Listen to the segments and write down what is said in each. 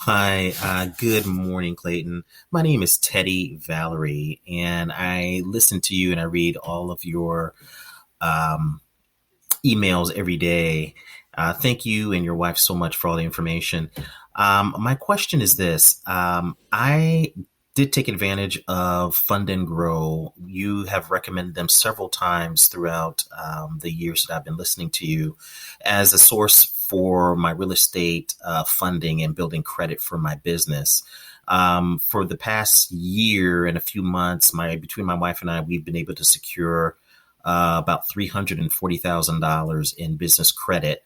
Hi, good morning, Clayton. My name is Teddy Valerie, and I listen to you and I read all of your um, emails every day. Thank you and your wife so much for all the information. My question is this. I did take advantage of Fund and Grow. You have recommended them several times throughout the years that I've been listening to you as a source for my real estate funding and building credit for my business. For the past year and a few months, between my wife and I, we've been able to secure about $340,000 in business credit.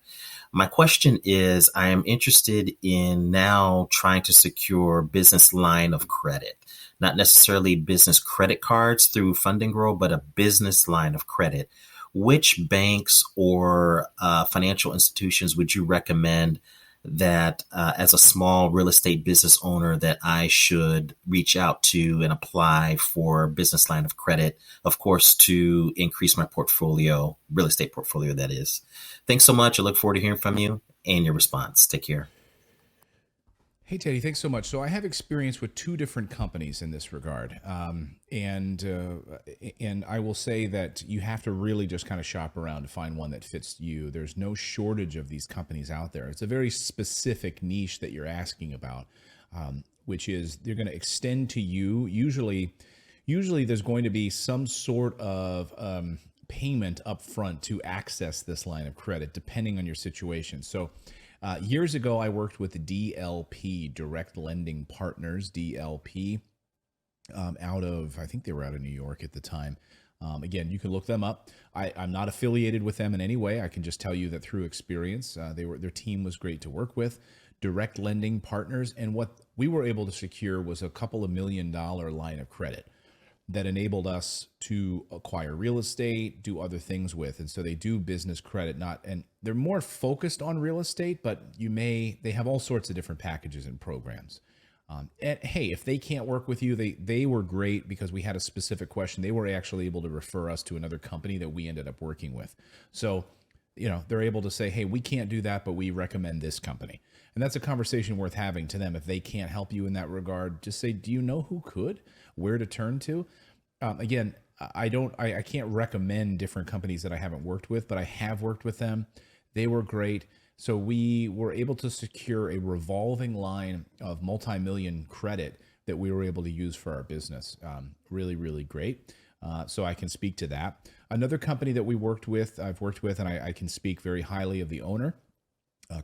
My question is, I am interested in now trying to secure business line of credit, not necessarily business credit cards through Fund and Grow, but a business line of credit. Which banks or financial institutions would you recommend that as a small real estate business owner that I should reach out to and apply for business line of credit, of course, to increase my portfolio, real estate portfolio, that is. Thanks so much. I look forward to hearing from you and your response. Take care. Hey, Teddy, thanks so much. So I have experience with two different companies in this regard, and I will say that you have to really just kind of shop around to find one that fits you. There's no shortage of these companies out there. It's a very specific niche that you're asking about, which is they're going to extend to you. Usually, there's going to be some sort of payment up front to access this line of credit, depending on your situation. So years ago, I worked with DLP, Direct Lending Partners, DLP, I think they were out of New York at the time. Again, you can look them up. I'm not affiliated with them in any way. I can just tell you that through experience, their team was great to work with. Direct Lending Partners, and what we were able to secure was a couple of $1 million line of credit that enabled us to acquire real estate, do other things with. And so they do business credit, and they're more focused on real estate, but they have all sorts of different packages and programs. And hey, if they can't work with you, they were great because we had a specific question. They were actually able to refer us to another company that we ended up working with. So, they're able to say, hey, we can't do that, but we recommend this company. And that's a conversation worth having to them. If they can't help you in that regard, just say, do you know who could? Where to turn to? Again, I can't recommend different companies that I haven't worked with, but I have worked with them. They were great. So we were able to secure a revolving line of multi-million credit that we were able to use for our business. Really, really great. So I can speak to that. Another company that I've worked with, and I can speak very highly of the owner,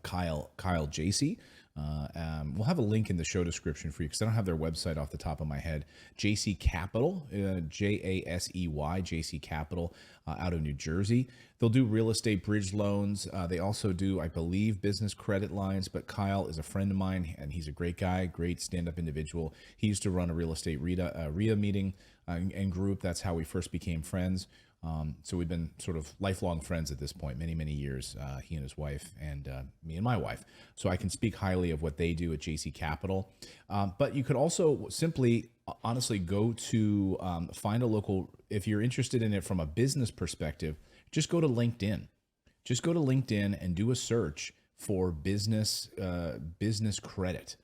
Kyle JC. We'll have a link in the show description for you because I don't have their website off the top of my head. JC Capital, JASEY, JC Capital, out of New Jersey. They'll do real estate bridge loans. They also do, I believe, business credit lines. But Kyle is a friend of mine, and he's a great guy, great stand-up individual. He used to run a real estate RIA meeting and group. That's how we first became friends. So we've been sort of lifelong friends at this point, many, many years, he and his wife and me and my wife. So I can speak highly of what they do at JC Capital. But you could also simply, honestly, go to find a local, if you're interested in it from a business perspective, just go to LinkedIn. Just go to LinkedIn and do a search for business credit,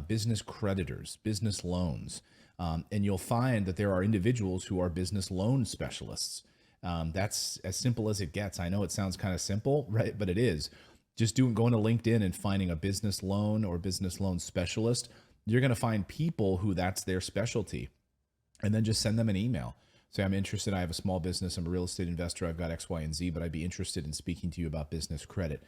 business creditors, business loans. And you'll find that there are individuals who are business loan specialists. That's as simple as it gets. I know it sounds kind of simple, right? But it is. Just going to LinkedIn and finding a business loan or business loan specialist. You're going to find people who that's their specialty. And then just send them an email. Say, I'm interested. I have a small business. I'm a real estate investor. I've got X, Y, and Z, but I'd be interested in speaking to you about business credit.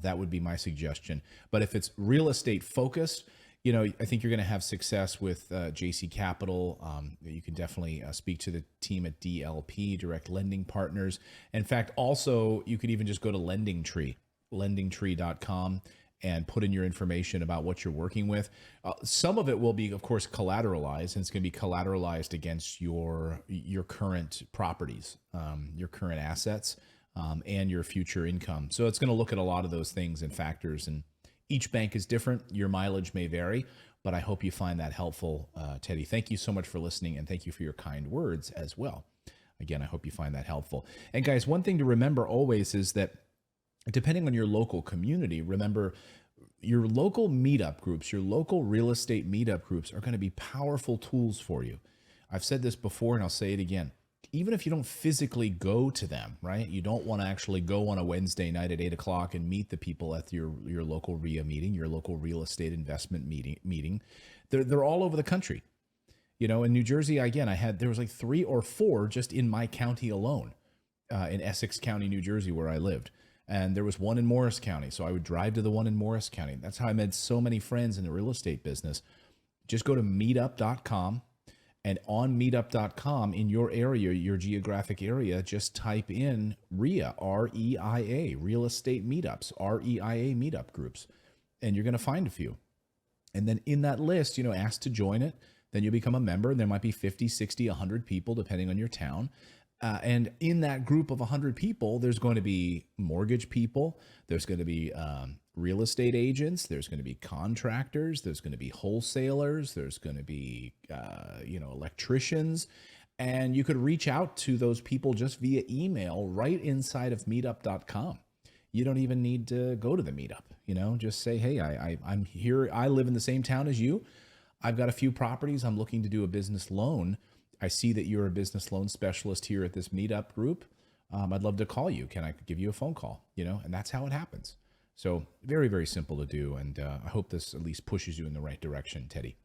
That would be my suggestion. But if it's real estate focused, I think you're going to have success with JC Capital. You can definitely speak to the team at DLP, Direct Lending Partners. In fact, also, you could even just go to lendingtree.com and put in your information about what you're working with. Some of it will be, of course, collateralized, and it's going to be collateralized against your current properties, your current assets, and your future income. So it's going to look at a lot of those things and factors, and each bank is different. Your mileage may vary, but I hope you find that helpful, Teddy. Thank you so much for listening, and thank you for your kind words as well. Again, I hope you find that helpful. And guys, one thing to remember always is that depending on your local community, remember, your local meetup groups, your local real estate meetup groups are going to be powerful tools for you. I've said this before and I'll say it again. Even if you don't physically go to them, right? You don't want to actually go on a Wednesday night at 8 o'clock and meet the people at your local RIA meeting, your local real estate investment meeting. They're all over the country. In New Jersey, again, there was like 3 or 4 just in my county alone, in Essex County, New Jersey, where I lived. And there was one in Morris County. So I would drive to the one in Morris County. That's how I made so many friends in the real estate business. Just go to meetup.com. And on meetup.com, in your area, your geographic area, just type in REIA, REIA, real estate meetups, REIA meetup groups. And you're going to find a few. And then in that list, ask to join it. Then you become a member. There might be 50, 60, 100 people, depending on your town. And in that group of 100 people, there's going to be mortgage people. There's going to be real estate agents. There's going to be contractors. There's going to be wholesalers. There's going to be, electricians. And you could reach out to those people just via email right inside of meetup.com. You don't even need to go to the meetup, just say, hey, I'm here. I live in the same town as you. I've got a few properties. I'm looking to do a business loan. I see that you're a business loan specialist here at this meetup group. I'd love to call you. Can I give you a phone call? And that's how it happens. So very, very simple to do. And I hope this at least pushes you in the right direction, Teddy.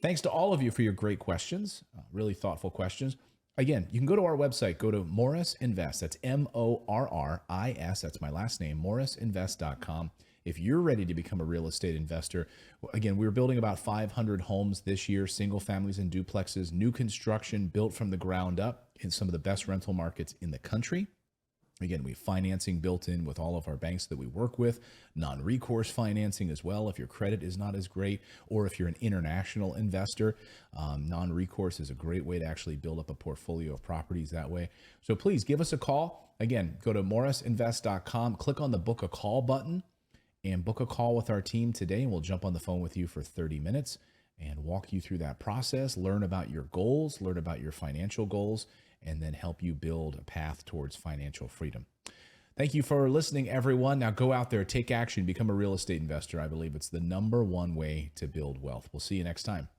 Thanks to all of you for your great questions, really thoughtful questions. Again, you can go to our website, go to Morris Invest. That's MORRIS. That's my last name, morrisinvest.com. If you're ready to become a real estate investor, again, we're building about 500 homes this year, single families and duplexes, new construction built from the ground up in some of the best rental markets in the country. Again, we have financing built in with all of our banks that we work with, non-recourse financing as well if your credit is not as great, or if you're an international investor, non-recourse is a great way to actually build up a portfolio of properties that way. So please give us a call. Again, go to morrisinvest.com, click on the book a call button, and book a call with our team today, and we'll jump on the phone with you for 30 minutes and walk you through that process, learn about your goals, learn about your financial goals, and then help you build a path towards financial freedom. Thank you for listening, everyone. Now go out there, take action, become a real estate investor. I believe it's the #1 way to build wealth. We'll see you next time.